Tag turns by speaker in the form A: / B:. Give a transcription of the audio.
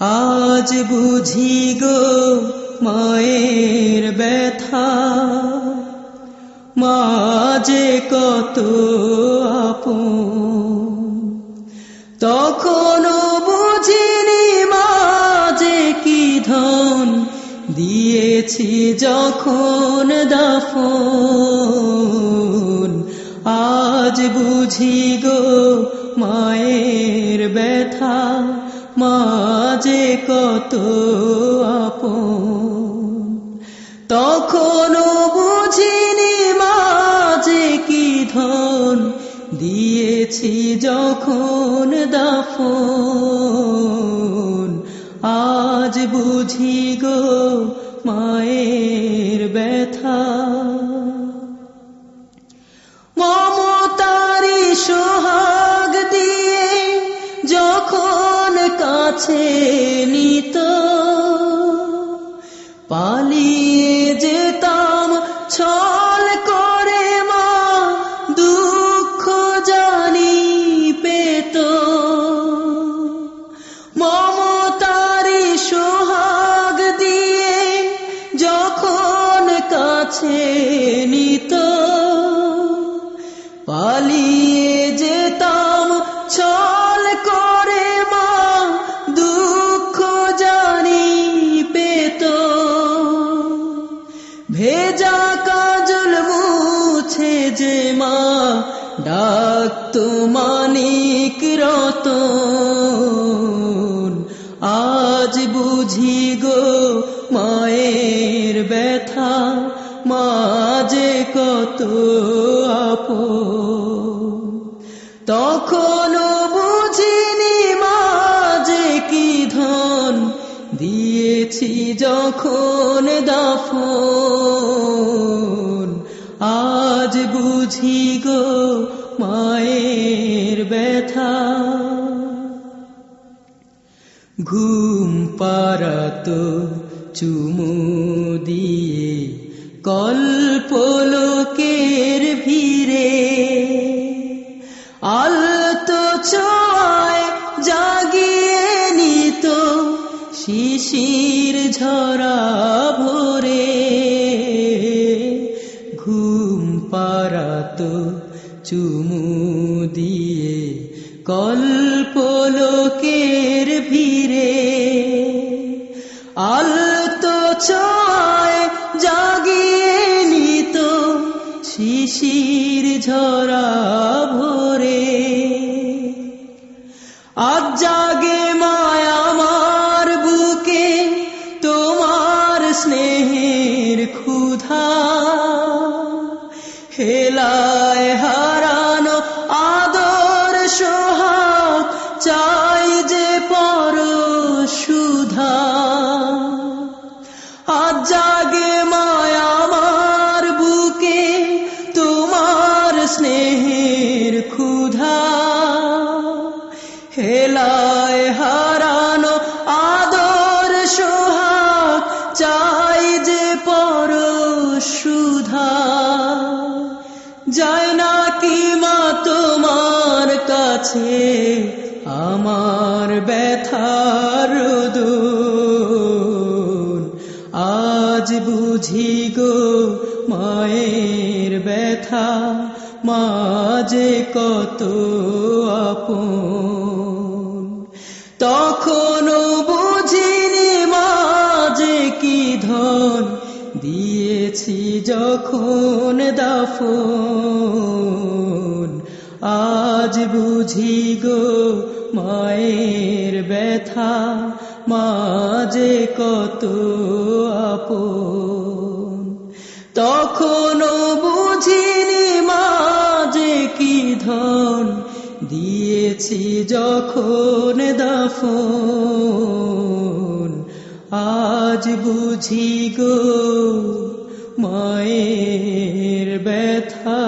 A: আজ বুঝি গো মায়ের ব্যথা, মা যে কত আপন। তখনও বুঝিনি মা যে কি ধন, দিয়েছি যখন দাফন। আজ বুঝি গো মায়ের ব্যথা, মা যে কত আপন। তখনও বুঝিনি মা যে কি ধন, দিয়েছি যখন দাফন। আজ বুঝি গো মায়ের ব্যথা। মমতারি সোহাগ দিয়ে যখন কাছে নিত, পালিয়ে যেতাম ছল করে মা দুঃখ জানি পেত। মমতারি সোহাগ দিয়ে যখন কাছে নিত, পালিয়ে যেতাম ছল করে মা দুঃখ জানি পেত। ভেজা কাজল মুছে যে মা ডাকতো মানিক রতন। আজ বুঝি গো মায়ের ব্যথা, মা যে কত আপন। তখনও বুঝিনি মা যে কি ধন, দিয়েছি যখন দাফন। আজ বুঝি গো মায়ের ব্যথা। ঘুম পাড়াতো চুমু দিয়ে কল্পলোকের ভিড়ে, আলতো ছোঁয়ায় জাগিয়ে নিত শিশির ঝরা ভোরে। ঘুম পাড়াতো চুমু দিয়ে কল্পলোকের ভিড়ে, আলতো ছোঁয়ায় জাগিয়ে নিত শিশির ঝরা ভোরে। আজ জাগে মায়া আমার বুকে তোমার স্নেহের ক্ষুধা, হেলায় হারানো আদর সোহাগ চাই যে পরশুধা। আজ জাগে মায়া আমার বুকে তোমার স্নেহের ক্ষুধা, হেলায় হারানো আদর সোহাগ চাই যে পরশুধা। যায় না কি মা তোমার কাছে আমার ব্যথার রোদন। আজ বুঝি গো মায়ের ব্যথা, মা যে কত আপন। তখনও বুঝিনি মা যে কি ধন, দিয়েছি যখন দাফন। আজ বুঝি গো মায়ের ব্যথা, মা যে কত আপন। তখনও বুঝিনি মা যে কি ধন, দিয়েছি যখন দাফন। আজ বুঝি গো মায়ের ব্যথা।